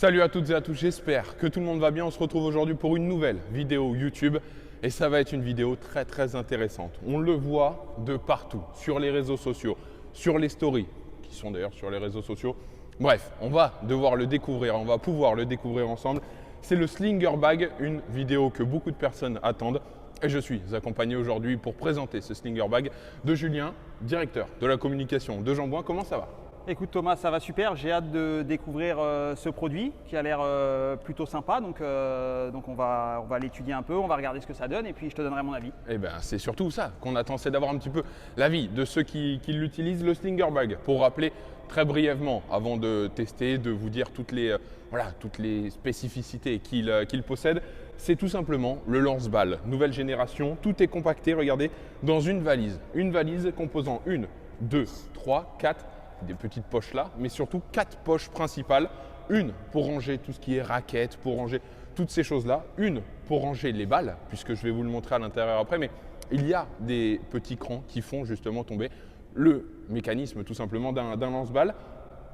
Salut à toutes et à tous, j'espère que tout le monde va bien. On se retrouve aujourd'hui pour une nouvelle vidéo YouTube et ça va être une vidéo très intéressante. On le voit de partout, sur les réseaux sociaux, sur les stories, qui sont d'ailleurs sur les réseaux sociaux. Bref, on va devoir le découvrir, on va pouvoir le découvrir ensemble. C'est le Slinger Bag, une vidéo que beaucoup de personnes attendent. Et je suis accompagné aujourd'hui pour présenter ce Slinger Bag de Julien, directeur de la communication de Jambouin. Comment ça va ? Écoute Thomas, ça va super. J'ai hâte de découvrir ce produit qui a l'air plutôt sympa. Donc on va l'étudier un peu, on va regarder ce que ça donne et puis je te donnerai mon avis. Eh bien, c'est surtout ça qu'on attend, c'est d'avoir un petit peu l'avis de ceux qui l'utilisent, le Slinger Bag. Pour rappeler très brièvement, avant de tester, de vous dire toutes les spécificités qu'il possède, c'est tout simplement le lance-balles. Nouvelle génération, tout est compacté, regardez, dans une valise. Une valise composant 1, 2, 3, 4, des petites poches là, mais surtout 4 poches principales. Une pour ranger tout ce qui est raquettes, pour ranger toutes ces choses-là. Une pour ranger les balles, puisque je vais vous le montrer à l'intérieur après, mais il y a des petits crans qui font justement tomber le mécanisme tout simplement d'un lance-balles.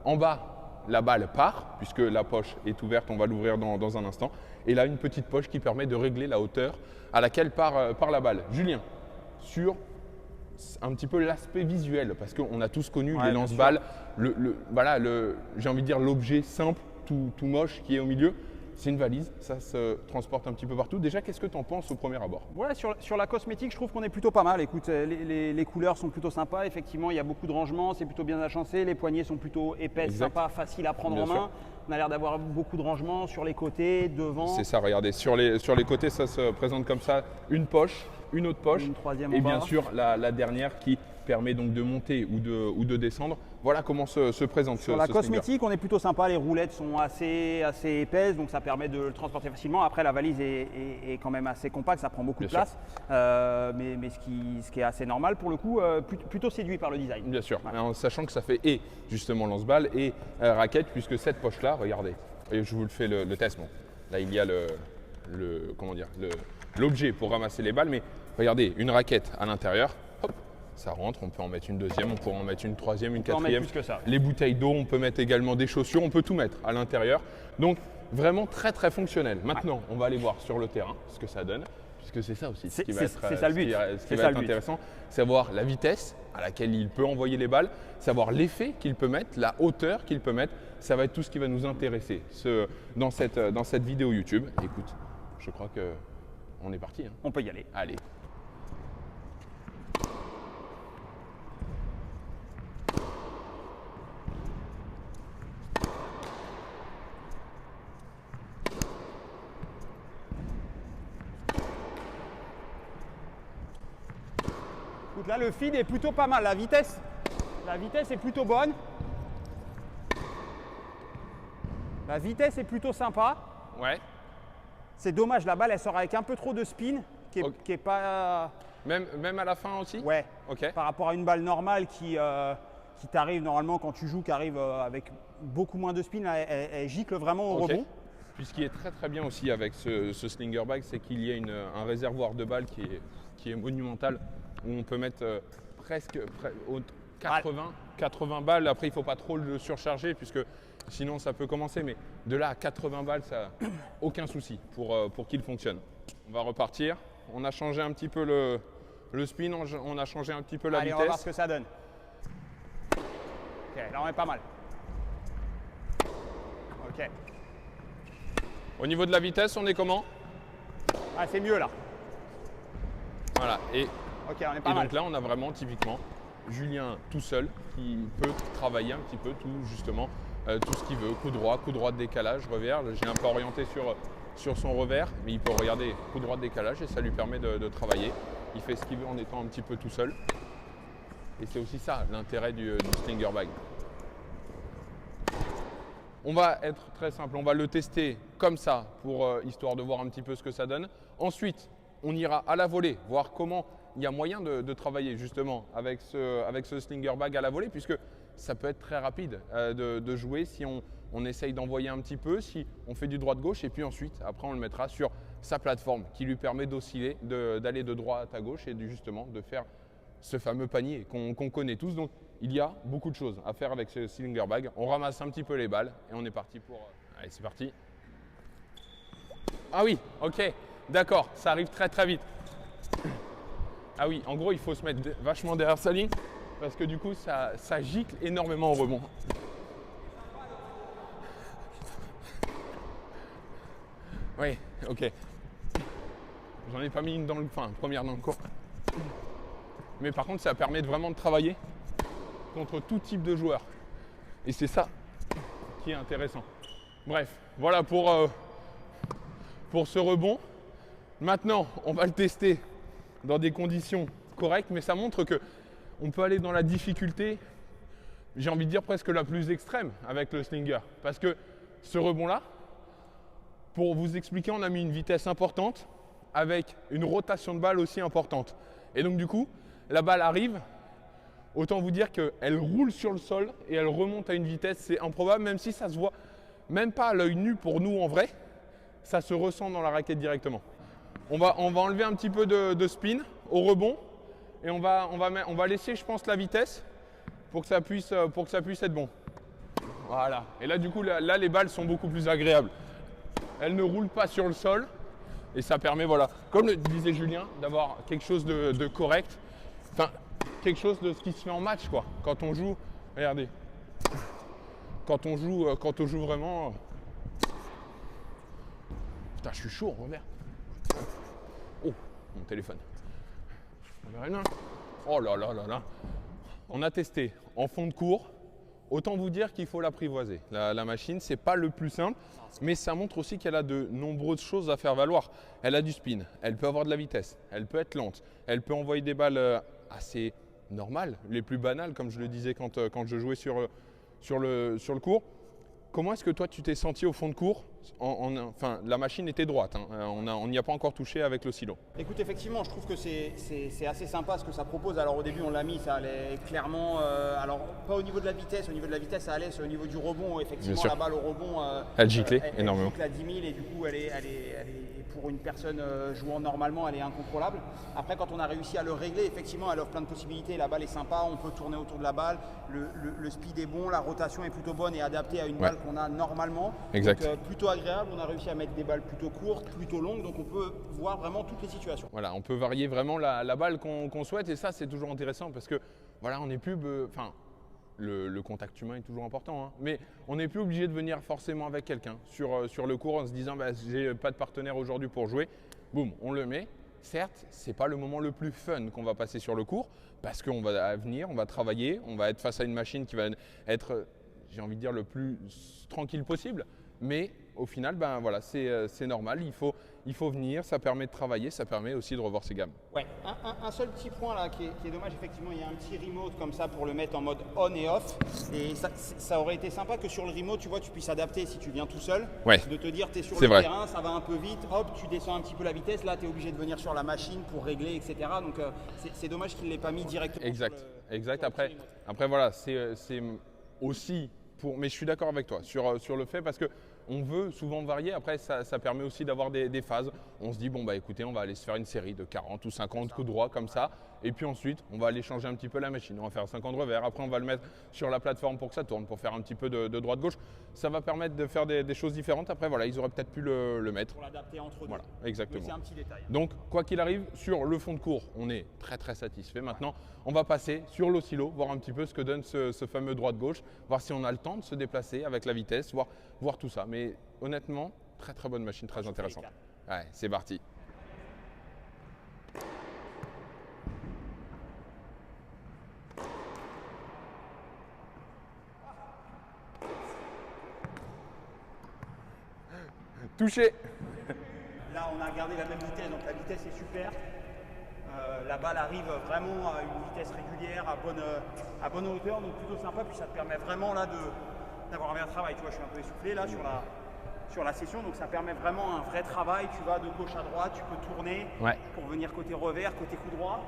En bas, la balle part, puisque la poche est ouverte, on va l'ouvrir dans un instant. Et là, une petite poche qui permet de régler la hauteur à laquelle part la balle. Julien, sur un petit peu l'aspect visuel, parce qu'on a tous connu les lance-balles, j'ai envie de dire l'objet simple, tout moche qui est au milieu. C'est une valise, ça se transporte un petit peu partout. Déjà, qu'est-ce que tu en penses au premier abord? Ouais, sur la cosmétique, je trouve qu'on est plutôt pas mal. Écoute, les couleurs sont plutôt sympas. Effectivement, il y a beaucoup de rangements, c'est plutôt bien agencé. Les poignées sont plutôt épaisses, sympas, faciles à prendre en main. On a l'air d'avoir beaucoup de rangements sur les côtés, devant. C'est ça, regardez, sur les côtés, ça se présente comme ça. Une poche, une autre poche, une troisième et en bas. bien sûr la dernière qui permet donc de monter ou de descendre. Voilà comment se présente Sur la cosmétique, on est plutôt sympa. Les roulettes sont assez épaisses, donc ça permet de le transporter facilement. Après, la valise est quand même assez compacte, ça prend beaucoup de place. Mais ce qui est assez normal pour le coup, plutôt séduit par le design. Bien sûr, en sachant que ça fait et justement lance-balles et raquette, puisque cette poche-là, regardez, et je vous le fais le test. Bon, là, il y a l'objet pour ramasser les balles, mais regardez, une raquette à l'intérieur. Ça rentre, on peut en mettre une deuxième, on pourrait en mettre une troisième, une quatrième. Plus que ça. Les bouteilles d'eau, on peut mettre également des chaussures, on peut tout mettre à l'intérieur. Donc vraiment très fonctionnel. Maintenant, on va aller voir sur le terrain ce que ça donne, puisque c'est ça aussi ce qui va être intéressant, savoir la vitesse à laquelle il peut envoyer les balles, savoir l'effet qu'il peut mettre, la hauteur qu'il peut mettre. Ça va être tout ce qui va nous intéresser dans cette vidéo YouTube. Écoute, je crois qu'on est parti. On peut y aller. Allez. Là, le feed est plutôt pas mal. La vitesse est plutôt bonne. La vitesse est plutôt sympa. Ouais. C'est dommage, la balle, elle sort avec un peu trop de spin, qui est pas… Même à la fin aussi? Ouais. Ok. Par rapport à une balle normale qui t'arrive normalement quand tu joues, qui arrive avec beaucoup moins de spin, elle gicle vraiment au rebond. Puis ce qui est très bien aussi avec ce Slinger Bag, c'est qu'il y a un réservoir de balles qui est monumental, où on peut mettre presque 80 balles. Après, il ne faut pas trop le surcharger, puisque sinon ça peut commencer. Mais de là à 80 balles, ça aucun souci pour qu'il fonctionne. On va repartir. On a changé un petit peu le spin, on a changé un petit peu la vitesse. On va voir ce que ça donne. Ok, là on est pas mal. Ok. Au niveau de la vitesse, on est comment? Ah, c'est mieux là. Voilà. Ok, on est pas mal. Donc là, on a vraiment typiquement Julien tout seul qui peut travailler un petit peu tout ce qu'il veut. Coup droit de décalage, revers. J'ai un peu orienté sur son revers, mais il peut regarder coup droit de décalage et ça lui permet de travailler. Il fait ce qu'il veut en étant un petit peu tout seul. Et c'est aussi ça l'intérêt du Slinger Bag. On va être très simple, on va le tester comme ça pour histoire de voir un petit peu ce que ça donne. Ensuite, on ira à la volée, voir comment il y a moyen de travailler justement avec ce Slinger Bag à la volée, puisque ça peut être très rapide de jouer si on essaye d'envoyer un petit peu, si on fait du droite-gauche, et puis ensuite, après, on le mettra sur sa plateforme qui lui permet d'osciller, d'aller de droite à gauche et justement de faire ce fameux panier qu'on connaît tous. Donc, il y a beaucoup de choses à faire avec ce Slinger Bag. On ramasse un petit peu les balles et on est parti pour… Allez, c'est parti. Ah oui, ok, d'accord, ça arrive très très vite. Ah oui, en gros, il faut se mettre vachement derrière sa ligne parce que du coup, ça gicle énormément au rebond. Oui, ok. J'en ai pas mis une dans le… Enfin, première dans le cours. Mais par contre, ça permet vraiment de travailler contre tout type de joueur. Et c'est ça qui est intéressant. Bref, voilà pour ce rebond. Maintenant, on va le tester dans des conditions correctes, mais ça montre qu'on peut aller dans la difficulté, j'ai envie de dire presque la plus extrême avec le slinger. Parce que ce rebond-là, pour vous expliquer, on a mis une vitesse importante avec une rotation de balle aussi importante. Et donc du coup, la balle arrive, autant vous dire qu'elle roule sur le sol et elle remonte à une vitesse, c'est improbable, même si ça se voit même pas à l'œil nu pour nous en vrai, ça se ressent dans la raquette directement. On va enlever un petit peu de spin au rebond et on va laisser, je pense, la vitesse pour que ça puisse être bon. Voilà. Et là, du coup, là, les balles sont beaucoup plus agréables. Elles ne roulent pas sur le sol et ça permet, voilà, comme le disait Julien, d'avoir quelque chose de correct. Enfin, quelque chose de ce qui se fait en match, quoi. Quand on joue, regardez, quand on joue vraiment… Putain, je suis chaud, Robert. Oh, mon téléphone. Oh là là là là. On a testé en fond de cours. Autant vous dire qu'il faut l'apprivoiser. La machine, c'est pas le plus simple, mais ça montre aussi qu'elle a de nombreuses choses à faire valoir. Elle a du spin, elle peut avoir de la vitesse, elle peut être lente, elle peut envoyer des balles assez normales, les plus banales, comme je le disais quand je jouais sur le court. Comment est-ce que toi tu t'es senti au fond de cours? Enfin, la machine était droite, hein. On n'y a pas encore touché avec l'oscillo. Écoute, effectivement, je trouve que c'est assez sympa ce que ça propose. Alors au début, on l'a mis, ça allait clairement… alors pas au niveau de la vitesse, ça allait, c'est au niveau du rebond. Effectivement, la balle au rebond… elle giclait énormément. Elle gicle à 10 000 et du coup, elle est pour une personne jouant normalement, elle est incontrôlable. Après, quand on a réussi à le régler, effectivement, elle offre plein de possibilités. La balle est sympa, on peut tourner autour de la balle, le speed est bon, la rotation est plutôt bonne et adaptée à une balle qu'on a normalement. Exact. Donc, plutôt agréable, on a réussi à mettre des balles plutôt courtes, plutôt longues, donc on peut voir vraiment toutes les situations. Voilà, on peut varier vraiment la balle qu'on souhaite et ça c'est toujours intéressant parce que voilà, on n'est plus… Enfin, le contact humain est toujours important, hein, mais on n'est plus obligé de venir forcément avec quelqu'un sur le court en se disant j'ai pas de partenaire aujourd'hui pour jouer. Boum, on le met. Certes, c'est pas le moment le plus fun qu'on va passer sur le court parce qu'on va venir, on va travailler, on va être face à une machine qui va être, j'ai envie de dire, le plus tranquille possible. Mais au final, voilà, c'est normal, il faut venir, ça permet de travailler, ça permet aussi de revoir ses gammes. Ouais, un seul petit point là qui est dommage, effectivement, il y a un petit remote comme ça pour le mettre en mode on et off. Et ça aurait été sympa que sur le remote, tu vois, tu puisses adapter si tu viens tout seul. Ouais. De te dire, tu es sur le terrain, ça va un peu vite, hop, tu descends un petit peu la vitesse, là tu es obligé de venir sur la machine pour régler, etc. Donc c'est dommage qu'il ne l'ait pas mis directement. Exact. Après voilà, c'est aussi pour… Mais je suis d'accord avec toi sur le fait parce que on veut souvent varier, après ça permet aussi d'avoir des phases. On se dit bon écoutez, on va aller se faire une série de 40 ou 50 coups droits comme ça et puis ensuite on va aller changer un petit peu la machine, on va faire 50 revers, après on va le mettre sur la plateforme pour que ça tourne, pour faire un petit peu de droite-gauche. Ça va permettre de faire des choses différentes. Après voilà, ils auraient peut-être pu le mettre. Pour l'adapter entre deux. Voilà, exactement. C'est un petit détail. Donc quoi qu'il arrive, sur le fond de cours, on est très très satisfait. Maintenant, on va passer sur l'oscillo, voir un petit peu ce que donne ce fameux droite-gauche, voir si on a le temps de se déplacer avec la vitesse, voir tout ça. Mais honnêtement, très très bonne machine, très intéressante. Ouais, c'est parti. Touché. Là, on a gardé la même vitesse, donc la vitesse est super. La balle arrive vraiment à une vitesse régulière, à bonne hauteur, donc plutôt sympa. Puis ça te permet vraiment là d'avoir un vrai travail. Tu vois, je suis un peu essoufflé là sur la session, donc ça permet vraiment un vrai travail. Tu vas de gauche à droite, tu peux tourner pour venir côté revers, côté coup droit.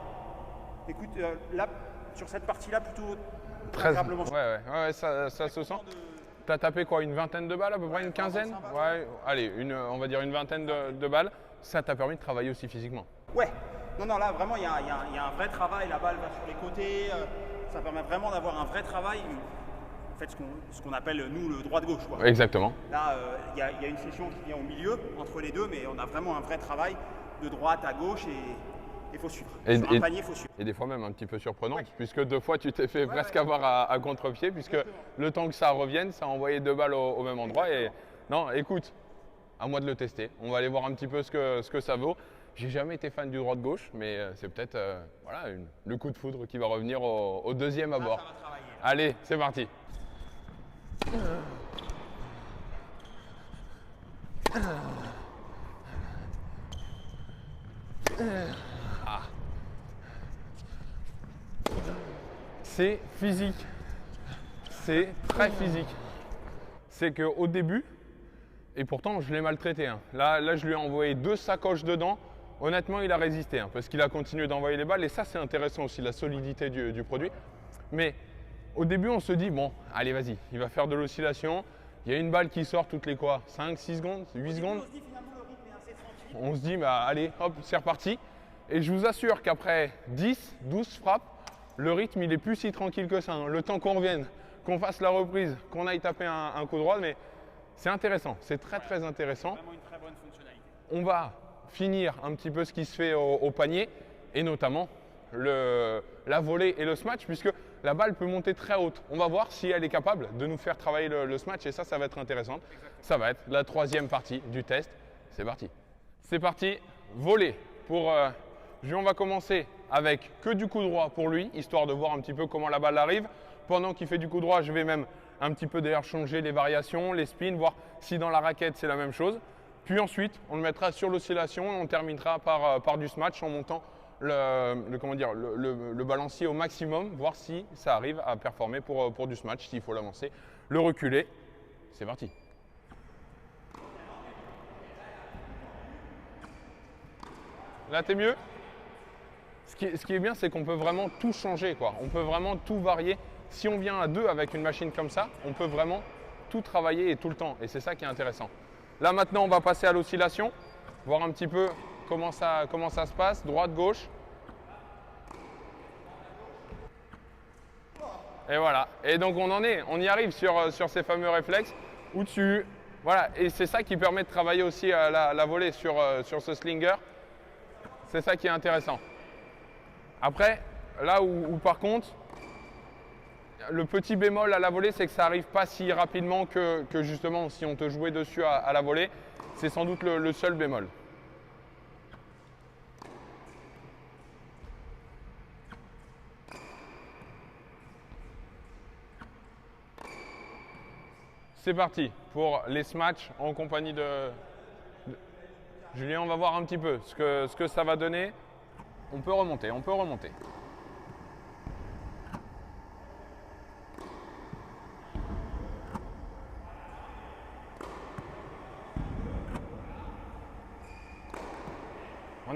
Écoute, là, sur cette partie-là, plutôt très agréablement. Ouais, ça se sent. T'as tapé quoi, une vingtaine de balles, à peu près une quinzaine? Ouais, allez, on va dire une vingtaine de balles. Ça t'a permis de travailler aussi physiquement? Ouais, non, là vraiment il y a un vrai travail, la balle va sur les côtés, ça permet vraiment d'avoir un vrai travail. En fait, ce qu'on appelle, nous, le droit-gauche. Exactement. Là, il y a une session qui vient au milieu, entre les deux, mais on a vraiment un vrai travail de droite à gauche et il faut suivre. Sur un panier, il faut suivre. Et des fois même un petit peu surprenant, puisque 2 fois tu t'es fait presque avoir à contre-pied, puisque le temps que ça revienne, ça a envoyé 2 balles au même endroit. Et non, écoute, à moi de le tester. On va aller voir un petit peu ce que ça vaut. J'ai jamais été fan du droite-gauche, mais c'est peut-être voilà, le coup de foudre qui va revenir au deuxième abord. Ça va travailler. Allez, c'est parti. Ah. C'est physique. C'est très physique. C'est qu'au début, et pourtant je l'ai maltraité. Hein. Là, je lui ai envoyé 2 sacoches dedans. Honnêtement, il a résisté hein, parce qu'il a continué d'envoyer les balles. Et ça, c'est intéressant aussi, la solidité du produit. Mais au début, on se dit, bon, allez, vas-y, il va faire de l'oscillation. Il y a une balle qui sort toutes les quoi 5, 6 secondes, 8 secondes. On se dit, bah, allez, hop, c'est reparti. Et je vous assure qu'après 10, 12 frappes, le rythme, il est plus si tranquille que ça. Hein. Le temps qu'on revienne, qu'on fasse la reprise, qu'on aille taper un coup droit, mais c'est intéressant. C'est très intéressant. Vraiment une très bonne fonctionnalité. On va finir un petit peu ce qui se fait au panier et notamment la volée et le smash puisque la balle peut monter très haute. On va voir si elle est capable de nous faire travailler le smash et ça va être intéressant. Ça va être la 3e partie du test. C'est parti. C'est parti, volée. Pour Julien, on va commencer avec que du coup droit pour lui, histoire de voir un petit peu comment la balle arrive. Pendant qu'il fait du coup droit, je vais même un petit peu d'ailleurs changer les variations, les spins, voir si dans la raquette c'est la même chose. Puis ensuite, on le mettra sur l'oscillation et on terminera par du smash en montant le balancier au maximum, voir si ça arrive à performer pour du smash, s'il faut l'avancer, le reculer. C'est parti. Là, t'es mieux? Ce qui est bien, c'est qu'on peut vraiment tout changer, quoi. On peut vraiment tout varier. Si on vient à 2 avec une machine comme ça, on peut vraiment tout travailler et tout le temps. Et c'est ça qui est intéressant. Là, maintenant, on va passer à l'oscillation, voir un petit peu comment ça se passe, droite, gauche. Et voilà. Et donc, on y arrive sur ces fameux réflexes où voilà. Et c'est ça qui permet de travailler aussi la volée sur ce slinger. C'est ça qui est intéressant. Après, là où par contre, le petit bémol à la volée, c'est que ça n'arrive pas si rapidement que justement si on te jouait dessus à la volée. C'est sans doute le seul bémol. C'est parti pour les smash en compagnie de Julien. On va voir un petit peu ce que ça va donner. On peut remonter. On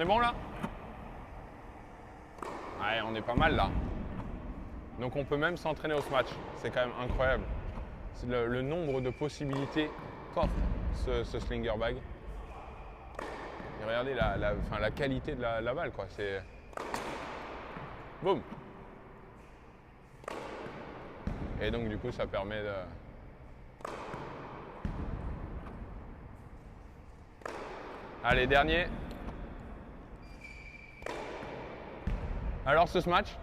est bon là? Ouais, on est pas mal là. Donc on peut même s'entraîner au smash. C'est quand même incroyable. C'est le nombre de possibilités qu'offre ce slinger bag. Et regardez la qualité de la balle, quoi. C'est boum. Et donc du coup, ça permet de. Allez, dernier. Alors ce smash?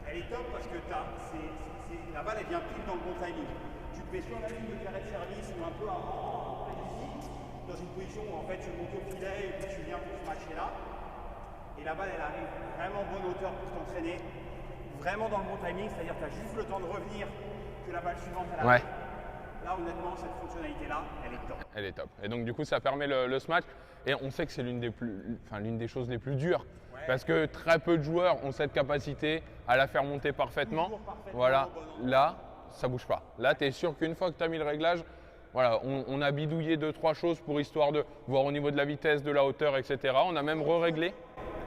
Elle est top parce que la balle elle vient pile dans le bon timing. Tu te mets sur la ligne de carré de service ou un peu avant, ici, dans une position où en fait tu montes au filet et puis tu viens pour ce matcher là. Et la balle elle arrive vraiment bonne hauteur pour t'entraîner, vraiment dans le bon timing, c'est-à-dire que tu as juste le temps de revenir que la balle suivante elle arrive. Ouais. Là honnêtement cette fonctionnalité là, elle est top. Elle est top. Et donc du coup ça permet le smash. Et on sait que c'est l'une des choses les plus dures. Ouais. Parce que très peu de joueurs ont cette capacité à la faire monter parfaitement. Voilà, là, ça ne bouge pas. Là, tu es sûr qu'une fois que tu as mis le réglage, voilà, on a bidouillé 2-3 choses pour histoire de voir au niveau de la vitesse, de la hauteur, etc. On a même re-réglé.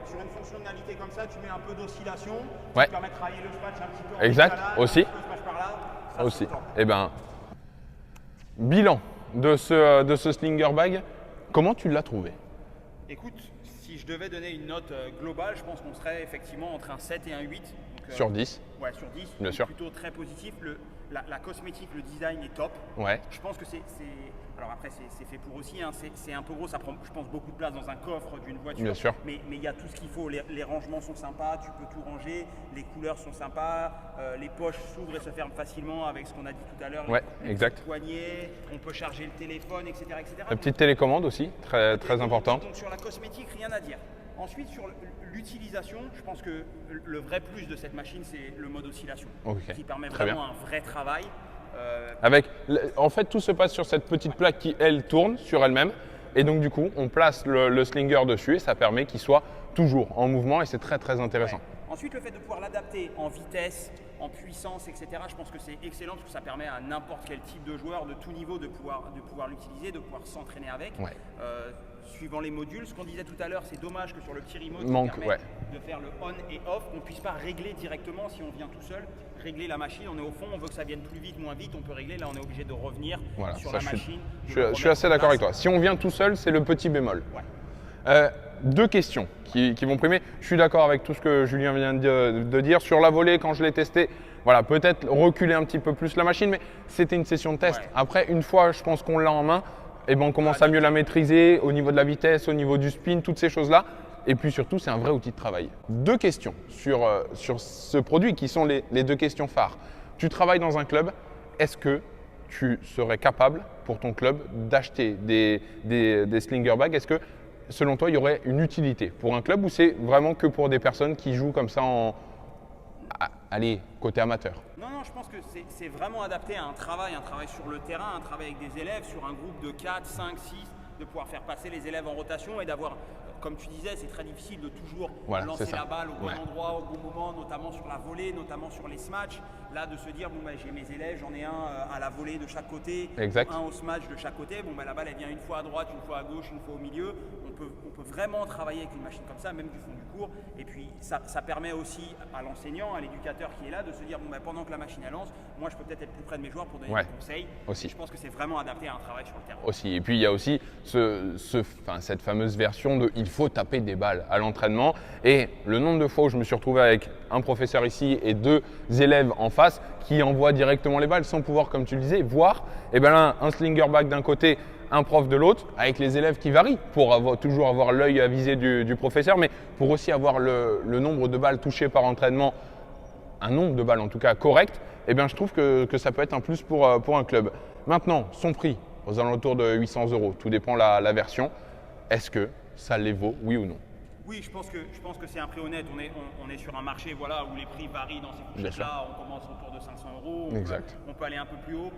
Sur une fonctionnalité comme ça, tu mets un peu d'oscillation, ouais. Ça permet de travailler le smash un petit peu en exact, décalage, aussi. Un peu smash par là, ça, aussi. Eh ben, bilan de ce slinger bag. Comment tu l'as trouvé? Écoute, si Si je devais donner une note globale, je pense qu'on serait effectivement entre un 7 et un 8. Donc, sur 10. Ouais, sur 10. Bien sûr. Plutôt très positif. La cosmétique, le design est top. Ouais. Je pense que alors après, c'est fait pour aussi. Hein, c'est un peu gros, ça prend, je pense, beaucoup de place dans un coffre d'une voiture. Bien sûr. Mais il y a tout ce qu'il faut. Les rangements sont sympas, tu peux tout ranger. Les couleurs sont sympas. Les poches s'ouvrent et se ferment facilement avec ce qu'on a dit tout à l'heure. Ouais, les exact. poignets, on peut charger le téléphone, etc. La petite télécommande aussi, très importante. Donc sur la cosmétique, rien à dire. Ensuite, sur l'utilisation, je pense que le vrai plus de cette machine, c'est le mode oscillation, qui permet vraiment un vrai travail. En fait, tout se passe sur cette petite plaque qui, elle, tourne sur elle-même. Et donc, du coup, on place le slinger dessus et ça permet qu'il soit toujours en mouvement et c'est très, très intéressant. Ouais. Ensuite, le fait de pouvoir l'adapter en vitesse, en puissance, etc., je pense que c'est excellent parce que ça permet à n'importe quel type de joueur de tout niveau de pouvoir l'utiliser, de pouvoir s'entraîner avec. Ouais. Suivant les modules, ce qu'on disait tout à l'heure, c'est dommage que sur le petit remote, de faire le on et off, qu'on ne puisse pas régler directement si on vient tout seul. Régler la machine, on est au fond, on veut que ça vienne plus vite, moins vite, on peut régler. Là, on est obligé de revenir sur la machine. Je suis assez d'accord avec toi. Si on vient tout seul, c'est le petit bémol. Ouais. 2 questions qui vont primer. Je suis d'accord avec tout ce que Julien vient de dire. Sur la volée, quand je l'ai testé, voilà, peut-être reculer un petit peu plus la machine, mais c'était une session de test. Ouais. Après, une fois, je pense qu'on l'a en main, et ben on commence à mieux la maîtriser au niveau de la vitesse, au niveau du spin, toutes ces choses-là. Et puis surtout, c'est un vrai outil de travail. 2 questions sur ce produit qui sont les 2 questions phares. Tu travailles dans un club, est-ce que tu serais capable pour ton club d'acheter des slinger bags? Est-ce que selon toi, il y aurait une utilité pour un club ou c'est vraiment que pour des personnes qui jouent comme ça côté amateur? Non, je pense que c'est vraiment adapté à un travail sur le terrain, un travail avec des élèves, sur un groupe de 4, 5, 6, de pouvoir faire passer les élèves en rotation et d'avoir, comme tu disais, c'est très difficile de toujours lancer la balle au bon endroit, au bon moment, notamment sur la volée, notamment sur les smatchs. Là, de se dire, j'ai mes élèves, j'en ai un à la volée de chaque côté, un au smash de chaque côté. La balle, elle vient une fois à droite, une fois à gauche, une fois au milieu. On peut vraiment travailler avec une machine comme ça, même du fond du cours. Et puis, ça permet aussi à l'enseignant, à l'éducateur qui est là, de se dire, pendant que la machine elle lance, moi, je peux peut-être être plus près de mes joueurs pour donner des conseils. Aussi. Je pense que c'est vraiment adapté à un travail sur le terrain. Aussi. Et puis, il y a aussi cette fameuse version de il faut taper des balles à l'entraînement. Et le nombre de fois où je me suis retrouvé avec un professeur ici et 2 élèves en face qui envoient directement les balles sans pouvoir, comme tu le disais, voir. Et bien là, un slinger bag d'un côté, un prof de l'autre, avec les élèves qui varient pour toujours avoir l'œil avisé du professeur, mais pour aussi avoir le nombre de balles touchées par entraînement, un nombre de balles en tout cas correct. Et bien je trouve que ça peut être un plus pour un club. Maintenant, son prix, aux alentours de 800 €, tout dépend la version. Est-ce que ça les vaut, oui ou non? Oui, je pense que c'est un prix honnête. On est sur un marché où les prix varient dans ces fourchettes-là. On commence autour de 500 €. On peut aller un peu plus haut.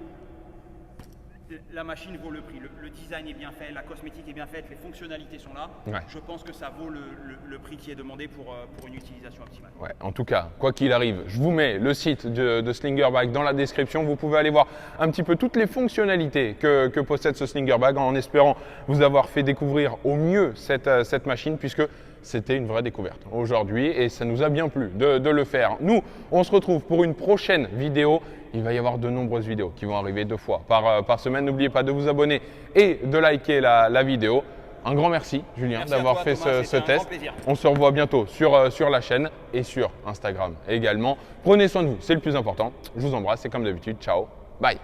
La machine vaut le prix. Le design est bien fait, la cosmétique est bien faite, les fonctionnalités sont là. Ouais. Je pense que ça vaut le prix qui est demandé pour une utilisation optimale. Ouais, en tout cas, quoi qu'il arrive, je vous mets le site de Slinger Bag dans la description. Vous pouvez aller voir un petit peu toutes les fonctionnalités que possède ce Slinger Bag, en espérant vous avoir fait découvrir au mieux cette machine, puisque c'était une vraie découverte aujourd'hui et ça nous a bien plu de le faire. Nous, on se retrouve pour une prochaine vidéo. Il va y avoir de nombreuses vidéos qui vont arriver 2 fois par semaine. N'oubliez pas de vous abonner et de liker la vidéo. Un grand merci, Julien, d'avoir fait ce test. On se revoit bientôt sur la chaîne et sur Instagram également. Prenez soin de vous, c'est le plus important. Je vous embrasse et comme d'habitude, ciao, bye.